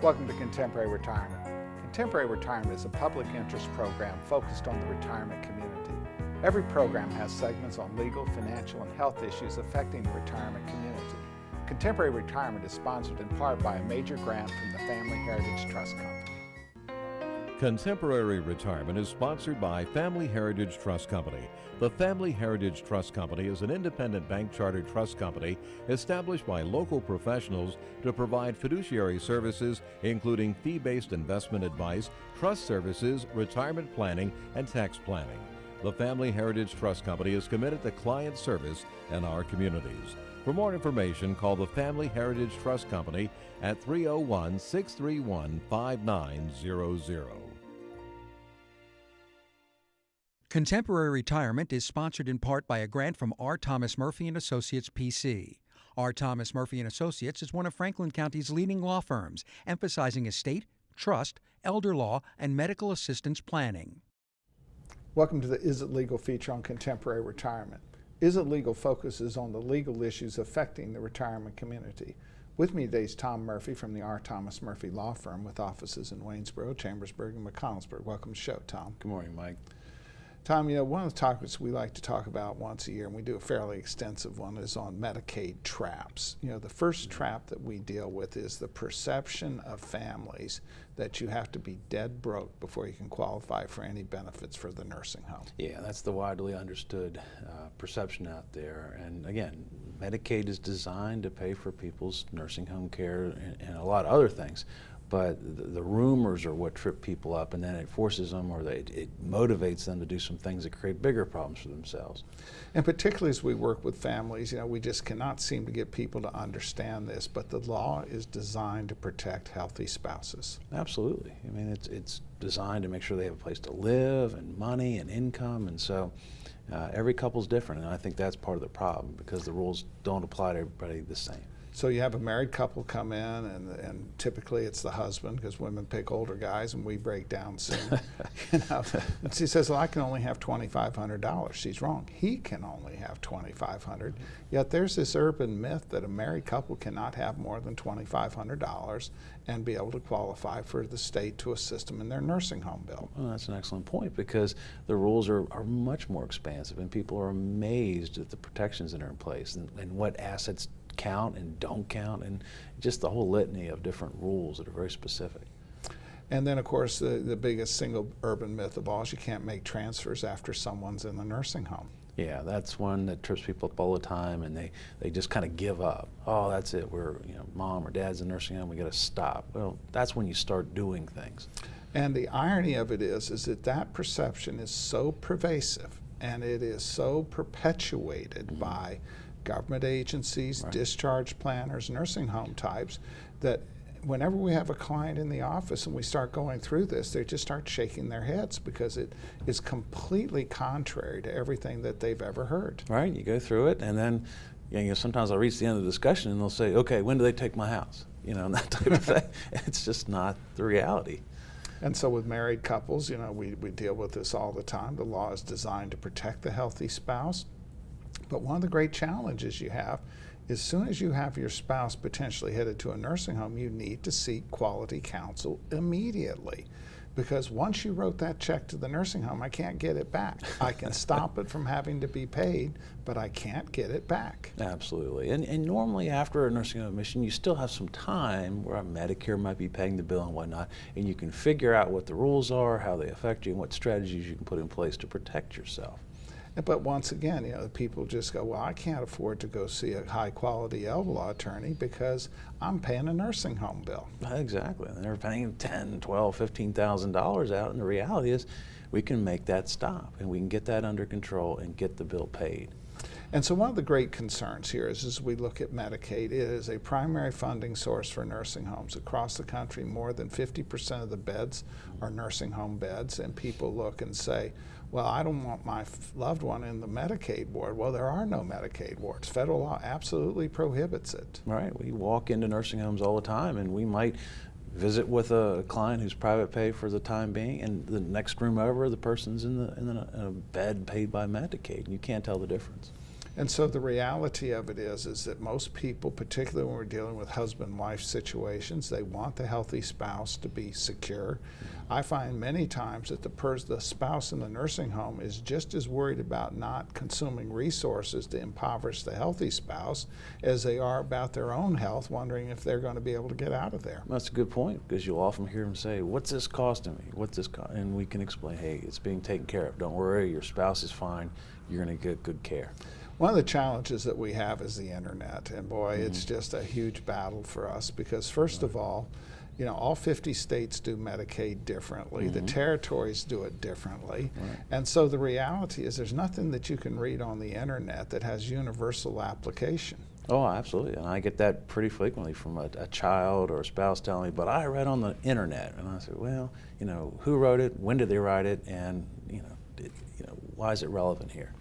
Welcome to Contemporary Retirement. Contemporary Retirement is a public interest program focused on the retirement community. Every program has segments on legal, financial, and health issues affecting the retirement community. Contemporary Retirement is sponsored in part by a major grant from the Family Heritage Trust Company. Contemporary Retirement is sponsored by Family Heritage Trust Company. The Family Heritage Trust Company is an independent bank chartered trust company established by local professionals to provide fiduciary services including fee-based investment advice, trust services, retirement planning, and tax planning. The Family Heritage Trust Company is committed to client service in our communities. For more information, call the Family Heritage Trust Company at 301-631-5900. Contemporary Retirement is sponsored in part by a grant from R. Thomas Murphy & Associates, P.C. R. Thomas Murphy & Associates is one of Franklin County's leading law firms, emphasizing estate, trust, elder law, and medical assistance planning. Welcome to the Is It Legal feature on Contemporary Retirement. Is It Legal focuses on the legal issues affecting the retirement community. With me today is Tom Murphy from the R. Thomas Murphy Law Firm with offices in Waynesboro, Chambersburg, and McConnellsburg. Welcome to the show, Tom. Good morning, Mike. Tom, one of the topics we like to talk about once a year, and we do a fairly extensive one, is on Medicaid traps. The first trap that we deal with is the perception of families that you have to be dead broke before you can qualify for any benefits for the nursing home. Yeah, that's the widely understood perception out there. And again, Medicaid is designed to pay for people's nursing home care and a lot of other things. But the rumors are what trip people up, and then it forces them, or it motivates them to do some things that create bigger problems for themselves. And particularly as we work with families, we just cannot seem to get people to understand this, but the law is designed to protect healthy spouses. Absolutely. I mean, it's designed to make sure they have a place to live and money and income, and so every couple's different, and I think that's part of the problem because the rules don't apply to everybody the same. So you have a married couple come in, and typically it's the husband, because women pick older guys and we break down soon. And she says, well, I can only have $2,500. She's wrong. He can only have $2,500. Yet there's this urban myth that a married couple cannot have more than $2,500 and be able to qualify for the state to assist them in their nursing home bill. Well, that's an excellent point, because the rules are much more expansive, and people are amazed at the protections that are in place and what assets count and don't count, and just the whole litany of different rules that are very specific. And then, of course, the biggest single urban myth of all is you can't make transfers after someone's in the nursing home. Yeah, that's one that trips people up all the time, and they just kind of give up. Oh, that's it. We're, mom or dad's in the nursing home. We got to stop. Well, that's when you start doing things. And the irony of it is that perception is so pervasive, and it is so perpetuated by government agencies, right, discharge planners, nursing home types, that whenever we have a client in the office and we start going through this, they just start shaking their heads because it is completely contrary to everything that they've ever heard. Right, you go through it, and then sometimes I'll reach the end of the discussion and they'll say, okay, when do they take my house? And that type of thing. It's just not the reality. And so with married couples, we deal with this all the time. The law is designed to protect the healthy spouse. But one of the great challenges you have is, as soon as you have your spouse potentially headed to a nursing home, you need to seek quality counsel immediately. Because once you wrote that check to the nursing home, I can't get it back. I can stop it from having to be paid, but I can't get it back. Absolutely. And normally after a nursing home admission, you still have some time where Medicare might be paying the bill and whatnot, and you can figure out what the rules are, how they affect you, and what strategies you can put in place to protect yourself. But once again, people just go, well, I can't afford to go see a high-quality elder law attorney because I'm paying a nursing home bill. Exactly. And they're paying $10,000, $12,000, $15,000 out, and the reality is we can make that stop, and we can get that under control and get the bill paid. And so one of the great concerns here is, as we look at Medicaid, it is a primary funding source for nursing homes. Across the country, more than 50% of the beds are nursing home beds, and people look and say, well, I don't want my loved one in the Medicaid ward. Well, there are no Medicaid wards. Federal law absolutely prohibits it. Right. We walk into nursing homes all the time, and we might visit with a client who's private pay for the time being, and the next room over, the person's in a bed paid by Medicaid, and you can't tell the difference. And so the reality of it is that most people, particularly when we're dealing with husband-wife situations, they want the healthy spouse to be secure. I find many times that the spouse in the nursing home is just as worried about not consuming resources to impoverish the healthy spouse as they are about their own health, wondering if they're going to be able to get out of there. That's a good point, because you'll often hear them say, what's this costing me? And we can explain, hey, it's being taken care of. Don't worry, your spouse is fine. You're going to get good care. One of the challenges that we have is the internet, and boy, it's just a huge battle for us because first of all, you know, all 50 states do Medicaid differently. The territories do it differently. And so the reality is there's nothing that you can read on the internet that has universal application. Oh, absolutely. And I get that pretty frequently from a child or a spouse telling me, but I read on the internet. And I said, well, you know, who wrote it? When did they write it? And, why is it relevant here?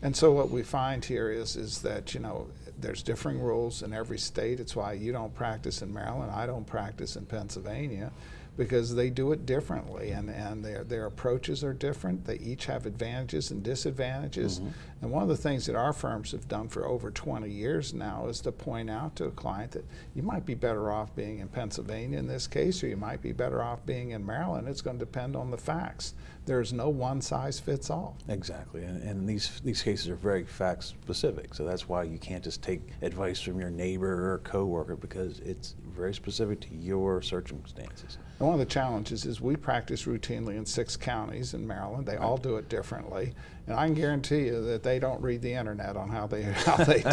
And so what we find here is that, you know, there's differing rules in every state. It's why you don't practice in Maryland, I don't practice in Pennsylvania, because they do it differently, and their approaches are different. They each have advantages and disadvantages. And one of the things that our firms have done for over 20 years now is to point out to a client that you might be better off being in Pennsylvania in this case, or you might be better off being in Maryland. It's going to depend on the facts. There's no one size fits all. Exactly, and these cases are very fact specific, so that's why you can't just take advice from your neighbor or coworker, because it's very specific to your circumstances. And one of the challenges is we practice routinely in 6 counties in Maryland. They all do it differently, and I can guarantee you that they don't read the internet on how they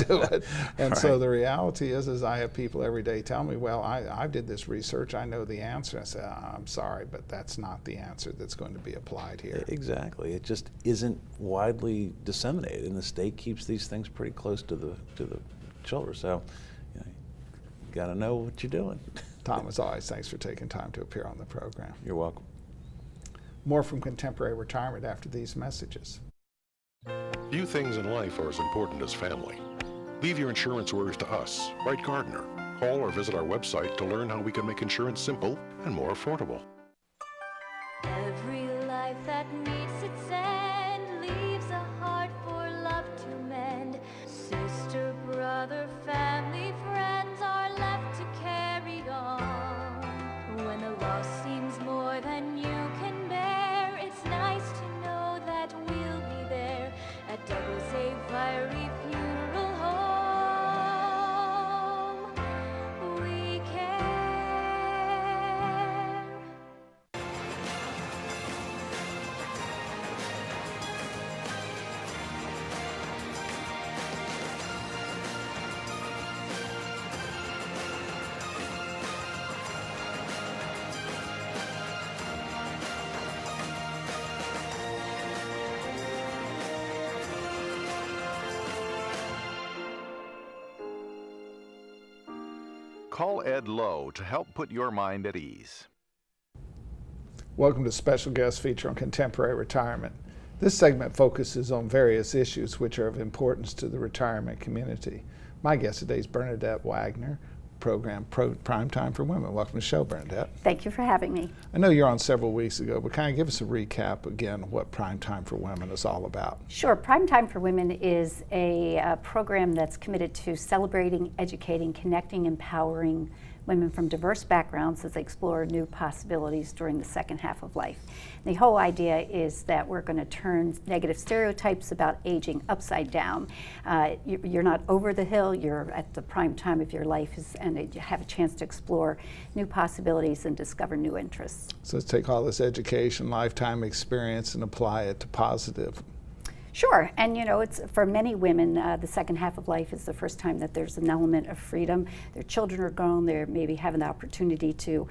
do it. And so the reality is I have people every day tell me, well, I did this research, I know the answer. I say, I'm sorry, but that's not the answer that's going to be applied here. Exactly. It just isn't widely disseminated, and the state keeps these things pretty close to the children. So you got to know what you're doing. Tom, as always, thanks for taking time to appear on the program. You're welcome. More from Contemporary Retirement after these messages. Few things in life are as important as family. Leave your insurance worries to us. Write Gardner. Call or visit our website to learn how we can make insurance simple and more affordable. Every life that meets its end leaves a heart for love to mend. Sister, brother, family, friends are left to carry on. When the loss seems more than you can bear, it's nice to know that we'll be there at Douglas A. Fiery Funeral Home. We care. Call Ed Lowe to help put your mind at ease. Welcome to special guest feature on Contemporary Retirement. This segment focuses on various issues which are of importance to the retirement community. My guest today is Bernadette Wagner, program Primetime for Women. Welcome to the show, Bernadette. Thank you for having me. I know you're on several weeks ago, but kind of give us a recap again of what Primetime for Women is all about. Sure. Primetime for Women is a program that's committed to celebrating, educating, connecting, empowering women from diverse backgrounds as they explore new possibilities during the second half of life. The whole idea is that we're going to turn negative stereotypes about aging upside down. You're not over the hill, you're at the prime time of your life, and you have a chance to explore new possibilities and discover new interests. So let's take all this education, lifetime experience, and apply it to positive. Sure, and it's for many women, the second half of life is the first time that there's an element of freedom. Their children are grown, they're maybe having the opportunity to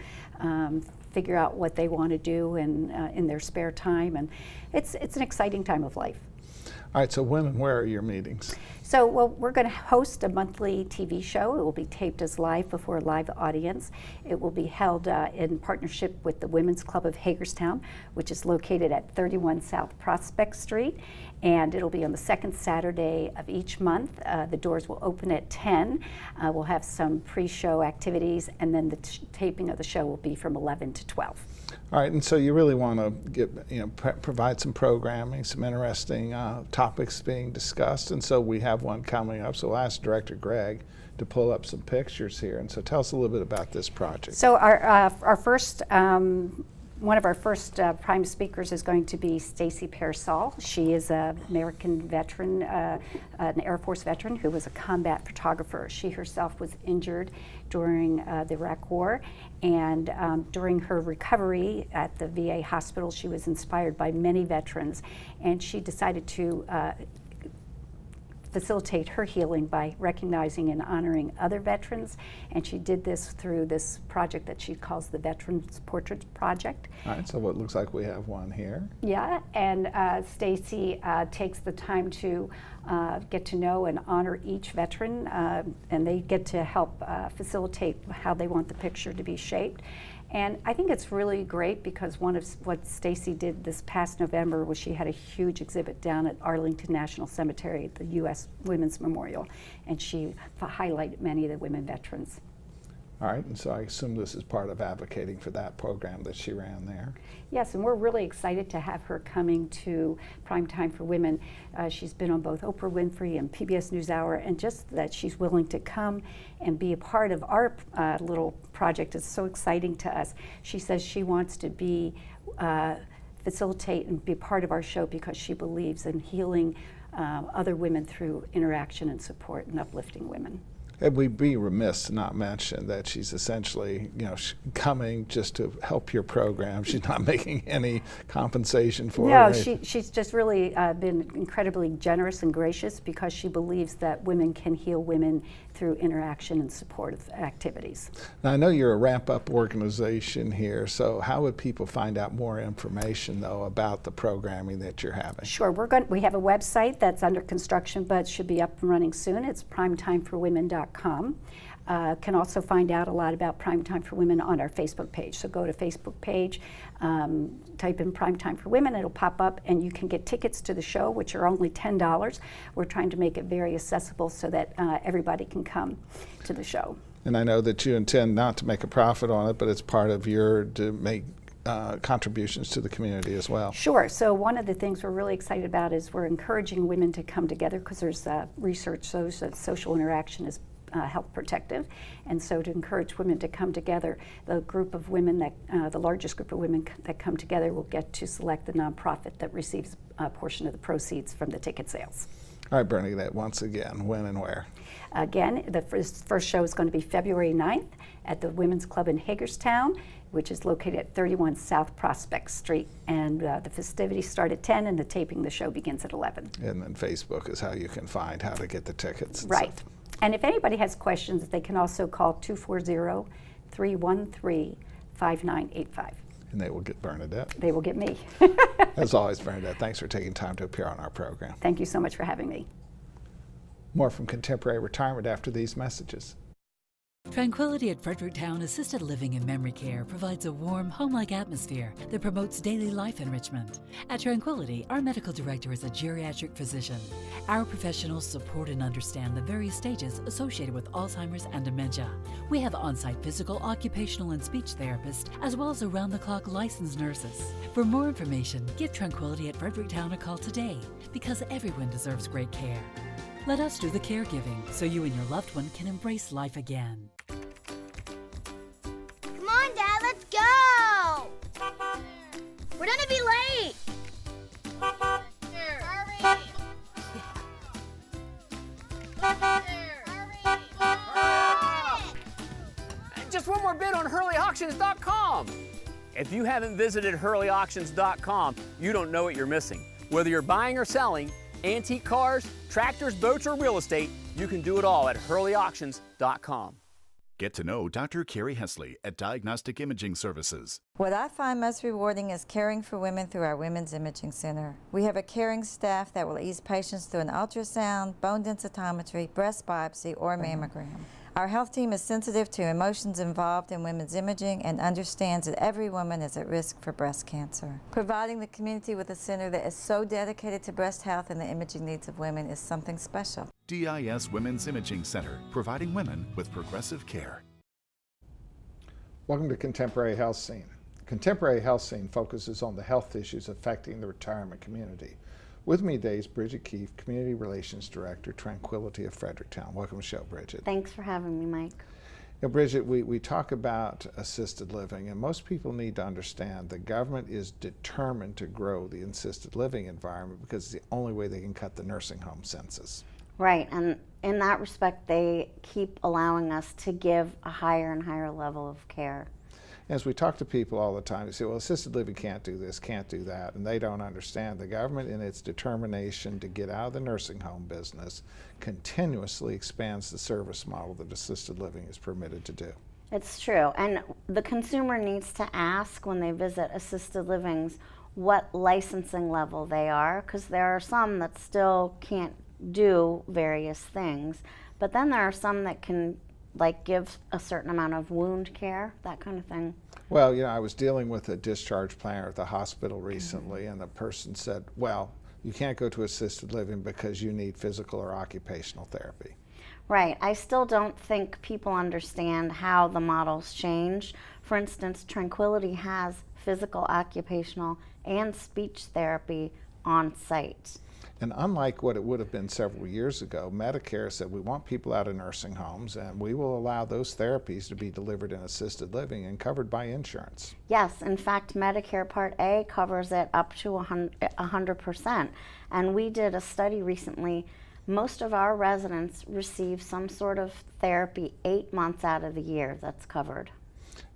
figure out what they want to do in their spare time, and it's an exciting time of life. All right, so women, where are your meetings? So, we're going to host a monthly TV show. It will be taped as live before a live audience. It will be held in partnership with the Women's Club of Hagerstown, which is located at 31 South Prospect Street, and it'll be on the second Saturday of each month. The doors will open at 10. We'll have some pre-show activities, and then the taping of the show will be from 11 to 12. All right, and so you really want to provide some programming, some interesting topics topics being discussed, and so we have one coming up. So I'll ask Director Gregg to pull up some pictures here. And so tell us a little bit about this project. So our first, one of our first prime speakers is going to be Stacy Pearsall. She is an American veteran, an Air Force veteran who was a combat photographer. She herself was injured during the Iraq War, and during her recovery at the VA hospital, she was inspired by many veterans, and she decided to facilitate her healing by recognizing and honoring other veterans, and she did this through this project that she calls the Veterans Portraits Project. All right, so it looks like we have one here. Yeah, and Stacy takes the time to get to know and honor each veteran, and they get to help facilitate how they want the picture to be shaped. And I think it's really great because one of what Stacy did this past November was she had a huge exhibit down at Arlington National Cemetery at the U.S. Women's Memorial, and she highlighted many of the women veterans. All right, and so I assume this is part of advocating for that program that she ran there. Yes, and we're really excited to have her coming to Primetime for Women. She's been on both Oprah Winfrey and PBS NewsHour, and just that she's willing to come and be a part of our little project is so exciting to us. She says she wants to be facilitate and be part of our show because she believes in healing other women through interaction and support and uplifting women. And we'd be remiss to not mention that she's essentially, coming just to help your program. She's not making any compensation for it. No, she's just really been incredibly generous and gracious because she believes that women can heal women through interaction and supportive activities. Now, I know you're a ramp-up organization here, so how would people find out more information, though, about the programming that you're having? Sure, we have a website that's under construction but should be up and running soon. It's primetimeforwomen.com. Can also find out a lot about Primetime for Women on our Facebook page. So go to Facebook page, type in Primetime for Women, it'll pop up, and you can get tickets to the show, which are only $10. We're trying to make it very accessible so that everybody can come to the show. And I know that you intend not to make a profit on it, but it's part of to make contributions to the community as well. Sure. So one of the things we're really excited about is we're encouraging women to come together because there's research shows that social interaction is health protective, and so to encourage women to come together, the group of women that the largest group of women that come together will get to select the nonprofit that receives a portion of the proceeds from the ticket sales. All right, Bernadette, once again, when and where? Again, the first show is going to be February 9th at the Women's Club in Hagerstown, which is located at 31 South Prospect Street, and the festivities start at 10 and the taping of the show begins at 11. And then Facebook is how you can find how to get the tickets. Right. And if anybody has questions, they can also call 240-313-5985. And they will get Bernadette. They will get me. As always, Bernadette, thanks for taking time to appear on our program. Thank you so much for having me. More from Contemporary Retirement after these messages. Tranquillity at Fredericktown Assisted Living and Memory Care provides a warm, home-like atmosphere that promotes daily life enrichment. At Tranquillity, our medical director is a geriatric physician. Our professionals support and understand the various stages associated with Alzheimer's and dementia. We have on-site physical, occupational, and speech therapists, as well as around-the-clock licensed nurses. For more information, give Tranquillity at Fredericktown a call today, because everyone deserves great care. Let us do the caregiving so you and your loved one can embrace life again. Come on, Dad, let's go! We're gonna be late! Hurry! Just one more bid on HurleyAuctions.com. If you haven't visited HurleyAuctions.com, you don't know what you're missing. Whether you're buying or selling, antique cars, tractors, boats, or real estate, you can do it all at HurleyAuctions.com. Get to know Dr. Carrie Hesley at Diagnostic Imaging Services. What I find most rewarding is caring for women through our Women's Imaging Center. We have a caring staff that will ease patients through an ultrasound, bone densitometry, breast biopsy, or mammogram. Our health team is sensitive to emotions involved in women's imaging and understands that every woman is at risk for breast cancer. Providing the community with a center that is so dedicated to breast health and the imaging needs of women is something special. DIS Women's Imaging Center, providing women with progressive care. Welcome to Contemporary Health Scene. Contemporary Health Scene focuses on the health issues affecting the retirement community. With me today is Bridget Keefe, Community Relations Director, Tranquillity of Fredericktown. Welcome to the show, Bridget. Thanks for having me, Mike. You know, Bridget, we talk about assisted living, and most people need to understand the government is determined to grow the assisted living environment because it's the only way they can cut the nursing home census. Right, and in that respect, they keep allowing us to give a higher and higher level of care. As we talk to people all the time, they say, well, assisted living can't do this, can't do that, and they don't understand the government in its determination to get out of the nursing home business continuously expands the service model that assisted living is permitted to do. It's true, and the consumer needs to ask when they visit assisted livings what licensing level they are, because there are some that still can't do various things, but then there are some that can give a certain amount of wound care, that kind of thing. Well, you know, I was dealing with a discharge planner at the hospital recently, and the person said, well, you can't go to assisted living because you need physical or occupational therapy. Right. I still don't think people understand how the models change. For instance, Tranquillity has physical, occupational, and speech therapy on site. And unlike what it would have been several years ago, Medicare said we want people out of nursing homes and we will allow those therapies to be delivered in assisted living and covered by insurance. Yes, in fact, Medicare Part A covers it up to 100%. And we did a study recently. Most of our residents receive some sort of therapy 8 months out of the year that's covered.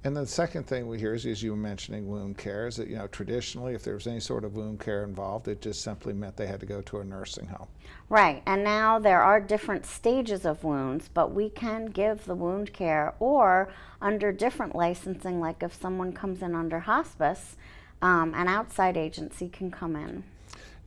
And the second thing we hear is, as you were mentioning, wound care, is that, you know, traditionally if there was any sort of wound care involved, it just simply meant they had to go to a nursing home. Right, and now there are different stages of wounds, but we can give the wound care, or under different licensing, like if someone comes in under hospice, an outside agency can come in.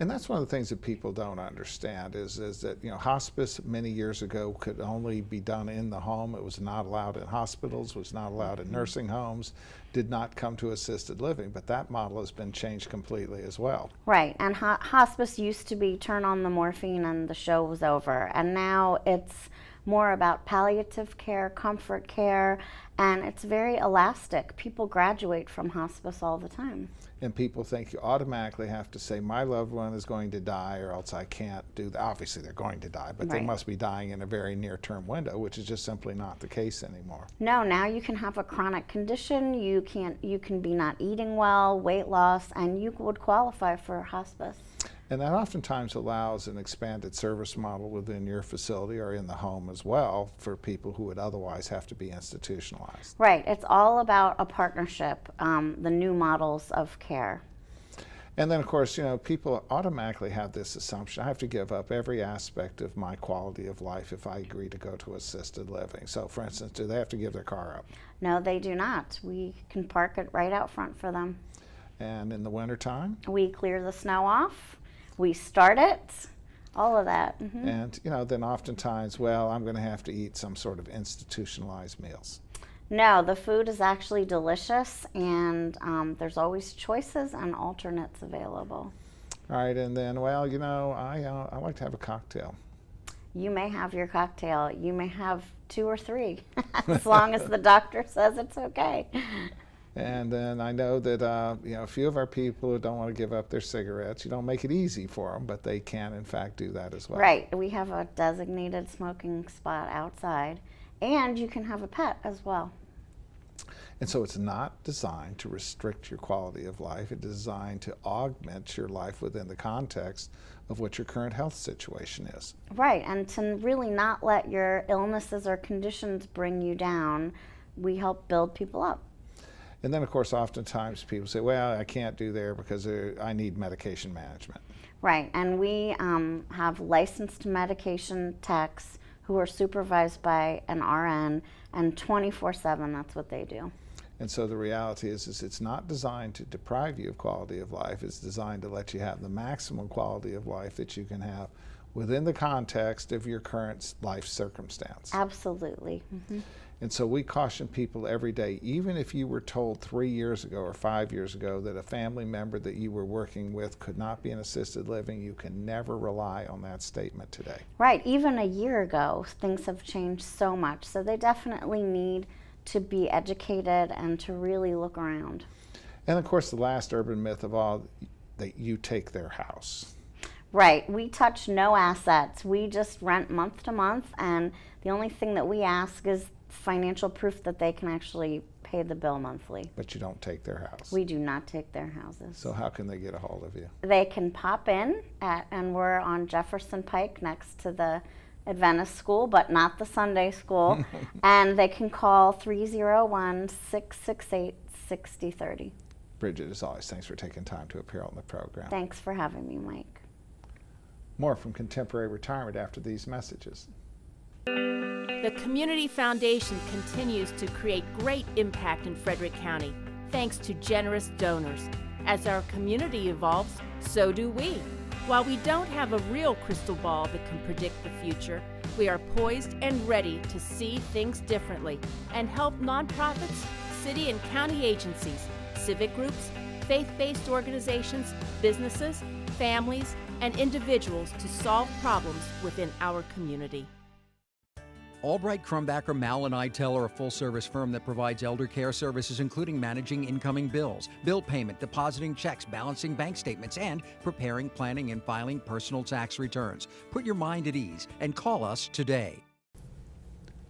And that's one of the things that people don't understand is that, you know, hospice many years ago could only be done in the home. It was not allowed in hospitals, was not allowed in nursing homes, did not come to assisted living, but that model has been changed completely as well. Right, and hospice used to be turn on the morphine and the show was over, and now it's more about palliative care, comfort care, and it's very elastic. People graduate from hospice all the time. And people think you automatically have to say, my loved one is going to die or else I can't do that. Obviously they're going to die, but Right. They must be dying in a very near-term window, which is just simply not the case anymore. No, now you can have a chronic condition, you can be not eating well, weight loss, and you would qualify for hospice. And that oftentimes allows an expanded service model within your facility or in the home as well for people who would otherwise have to be institutionalized. Right, it's all about a partnership, the new models of care. And then, of course, you know, people automatically have this assumption, I have to give up every aspect of my quality of life if I agree to go to assisted living. So, for instance, do they have to give their car up? No, they do not. We can park it right out front for them. And in the wintertime? We clear the snow off. We start it, all of that. Mm-hmm. And, you know, then oftentimes, well, I'm going to have to eat some sort of institutionalized meals. No, the food is actually delicious, and there's always choices and alternates available. All right, and then, well, you know, I like to have a cocktail. You may have your cocktail. You may have 2 or 3, as long as the doctor says it's okay. And then I know that you know, a few of our people who don't want to give up their cigarettes, you don't make it easy for them, but they can in fact do that as well. Right, we have a designated smoking spot outside, and you can have a pet as well. And so it's not designed to restrict your quality of life, it's designed to augment your life within the context of what your current health situation is. Right, and to really not let your illnesses or conditions bring you down. We help build people up. And then, of course, oftentimes people say, well, I can't do there because I need medication management. Right, and we have licensed medication techs who are supervised by an RN, and 24/7, that's what they do. And so the reality is it's not designed to deprive you of quality of life. It's designed to let you have the maximum quality of life that you can have within the context of your current life circumstance. Absolutely. Mm-hmm. And so we caution people every day, even if you were told 3 years ago or 5 years ago that a family member that you were working with could not be in assisted living, you can never rely on that statement today. Right, even a year ago, things have changed so much. So they definitely need to be educated and to really look around. And of course, the last urban myth of all, that you take their house. Right. We touch no assets. We just rent month to month, and the only thing that we ask is financial proof that they can actually pay the bill monthly. But you don't take their house. We do not take their houses. So how can they get a hold of you? They can pop in, and we're on Jefferson Pike next to the Adventist school, but not the Sunday school. And they can call 301-668-6030. Bridget, as always, thanks for taking time to appear on the program. Thanks for having me, Mike. More from Contemporary Retirement after these messages. The Community Foundation continues to create great impact in Frederick County, thanks to generous donors. As our community evolves, so do we. While we don't have a real crystal ball that can predict the future, we are poised and ready to see things differently and help nonprofits, city and county agencies, civic groups, faith-based organizations, businesses, families, and individuals to solve problems within our community. Albright, Crumbacker, Mal and Idtel are a full-service firm that provides elder care services including managing incoming bills, bill payment, depositing checks, balancing bank statements, and preparing, planning, and filing personal tax returns. Put your mind at ease and call us today.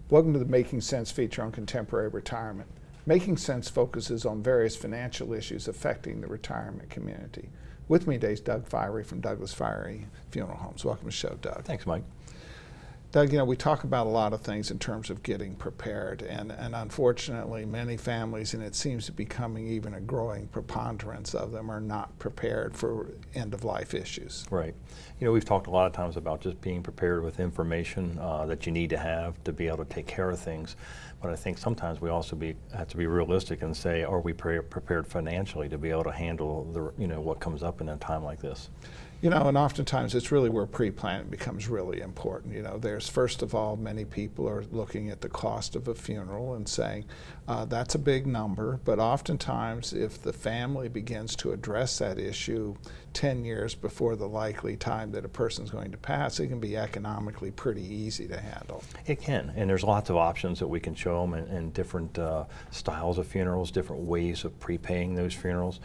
Welcome to the Making Sense feature on Contemporary Retirement. Making Sense focuses on various financial issues affecting the retirement community. With me today is Doug Fiery from Douglas Fiery Funeral Homes. Welcome to the show, Doug. Thanks, Mike. Doug, we talk about a lot of things in terms of getting prepared, and unfortunately many families, and it seems to be becoming even a growing preponderance of them, are not prepared for end-of-life issues. Right. We've talked a lot of times about just being prepared with information that you need to have to be able to take care of things, but I think sometimes we also have to be realistic and say, are we prepared financially to be able to handle what comes up in a time like this? And oftentimes it's really where pre-planning becomes really important. There's, first of all, many people are looking at the cost of a funeral and saying, that's a big number, but oftentimes if the family begins to address that issue 10 years before the likely time that a person's going to pass, it can be economically pretty easy to handle. It can, and there's lots of options that we can show them and different styles of funerals, different ways of prepaying those funerals.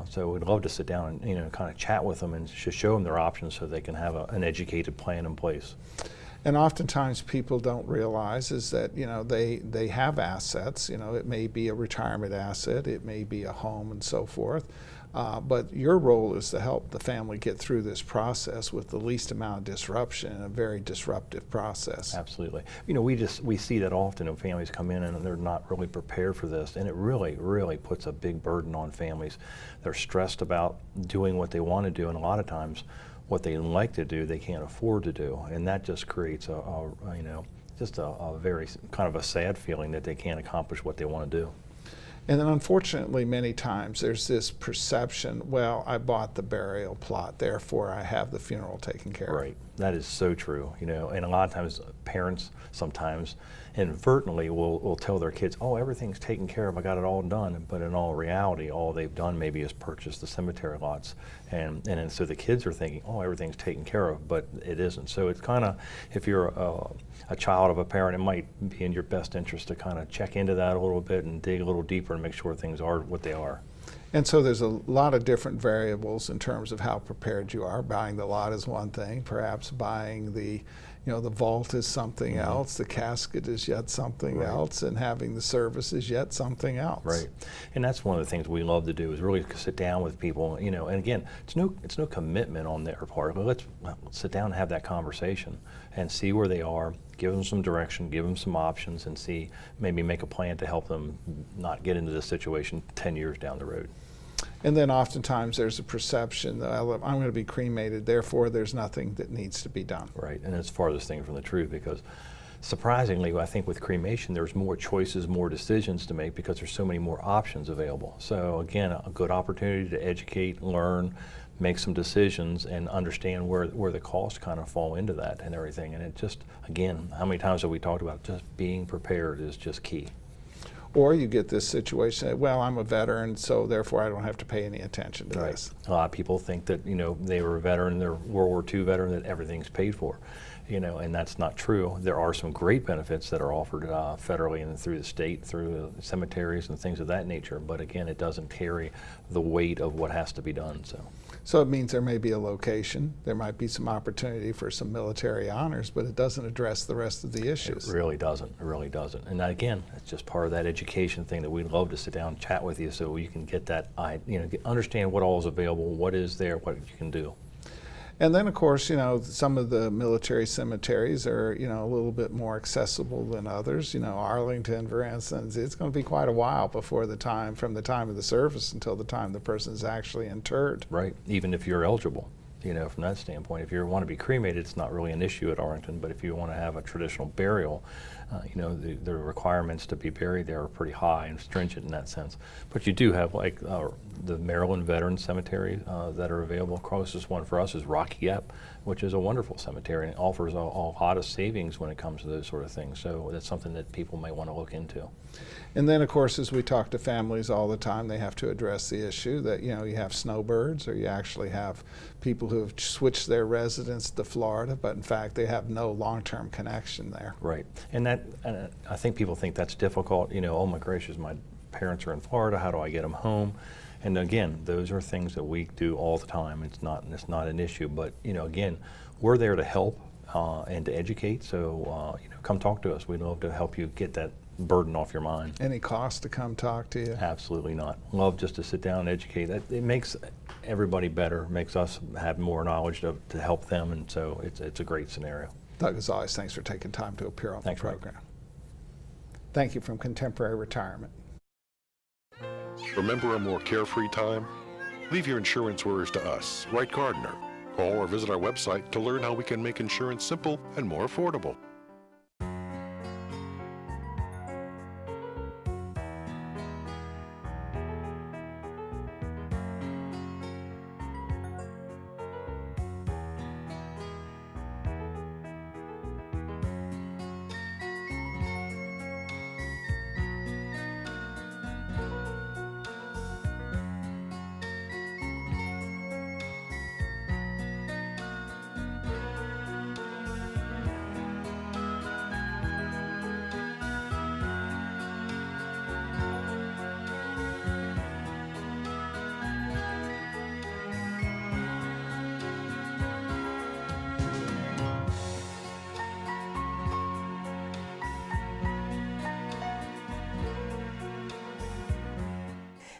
So we'd love to sit down and kind of chat with them and show them their options so they can have an educated plan in place. And oftentimes people don't realize is that they have assets. It may be a retirement asset, it may be a home and so forth. But your role is to help the family get through this process with the least amount of disruption in a very disruptive process. Absolutely. We see that often when families come in and they're not really prepared for this, and it really, really puts a big burden on families. They're stressed about doing what they want to do, and a lot of times what they like to do, they can't afford to do, and that just creates a very kind of a sad feeling that they can't accomplish what they want to do. And then unfortunately many times there's this perception, well, I bought the burial plot, therefore I have the funeral taken care of. Right, that is so true, and a lot of times parents sometimes inadvertently will tell their kids, oh, everything's taken care of, I got it all done, but in all reality, all they've done maybe is purchase the cemetery lots, and so the kids are thinking, oh, everything's taken care of, but it isn't. So it's kind of, if you're a child of a parent, it might be in your best interest to kind of check into that a little bit and dig a little deeper and make sure things are what they are. And so there's a lot of different variables in terms of how prepared you are. Buying the lot is one thing, perhaps buying the vault is something else, the casket is yet something else, and having the service is yet something else. Right, and that's one of the things we love to do is really sit down with people, and again, it's no commitment on their part, but let's sit down and have that conversation and see where they are, give them some direction, give them some options, and see, maybe make a plan to help them not get into this situation 10 years down the road. And then oftentimes there's a perception that I'm going to be cremated, therefore there's nothing that needs to be done. Right, and it's farthest thing from the truth, because surprisingly, I think with cremation there's more choices, more decisions to make because there's so many more options available. So again, a good opportunity to educate, learn, make some decisions, and understand where the costs kind of fall into that and everything. And it just, again, how many times have we talked about just being prepared is just key. Or you get this situation that, well, I'm a veteran, so therefore I don't have to pay any attention to this. A lot of people think that, they were a veteran, they're World War II veteran, that everything's paid for. and that's not true. There are some great benefits that are offered federally and through the state, through cemeteries and things of that nature, but again, it doesn't carry the weight of what has to be done. So it means there may be a location, there might be some opportunity for some military honors, but it doesn't address the rest of the issues. It really doesn't. It really doesn't. And again, it's just part of that education thing that we'd love to sit down and chat with you so you can get that, understand what all is available, what is there, what you can do. And then, of course, some of the military cemeteries are, a little bit more accessible than others. Arlington, for instance, it's going to be quite a while from the time of the service until the time the person is actually interred. Right, even if you're eligible. From that standpoint, if you want to be cremated, it's not really an issue at Arlington, but if you want to have a traditional burial, the requirements to be buried there are pretty high and stringent in that sense. But you do have the Maryland Veterans Cemetery that are available. Closest one for us is Rocky Gap, which is a wonderful cemetery and it offers a lot of savings when it comes to those sort of things. So that's something that people may want to look into. And then, of course, as we talk to families all the time, they have to address the issue that, you have snowbirds, or you actually have people who have switched their residence to Florida, but in fact, they have no long-term connection there. Right. And I think people think that's difficult. Oh my gracious, my parents are in Florida, how do I get them home? And again, those are things that we do all the time. It's not an issue, but again, we're there to help and to educate. So come talk to us. We'd love to help you get that burden off your mind. Any cost to come talk to you? Absolutely not. Love just to sit down and educate. It makes everybody better, makes us have more knowledge to help them, and so it's a great scenario. Doug, as always, thanks for taking time to appear on the program. Mike. Thank you from Contemporary Retirement. Remember a more carefree time? Leave your insurance worries to us. Write Gardner. Call or visit our website to learn how we can make insurance simple and more affordable.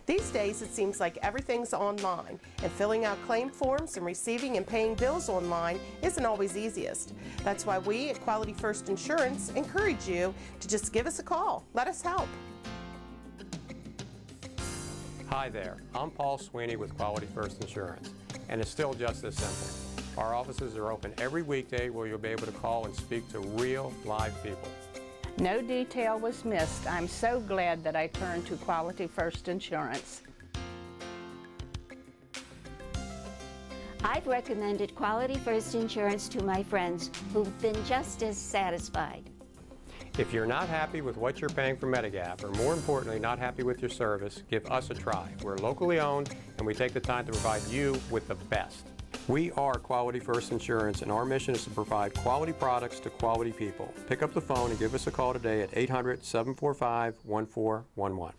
These days, it seems like everything's online, and filling out claim forms and receiving and paying bills online isn't always easiest. That's why we at Quality First Insurance encourage you to just give us a call. Let us help. Hi there, I'm Paul Sweeney with Quality First Insurance, and it's still just this simple. Our offices are open every weekday where you'll be able to call and speak to real, live people. No detail was missed. I'm so glad that I turned to Quality First Insurance. I've recommended Quality First Insurance to my friends who've been just as satisfied. If you're not happy with what you're paying for Medigap, or more importantly, not happy with your service, give us a try. We're locally owned, and we take the time to provide you with the best. We are Quality First Insurance, and our mission is to provide quality products to quality people. Pick up the phone and give us a call today at 800-745-1411.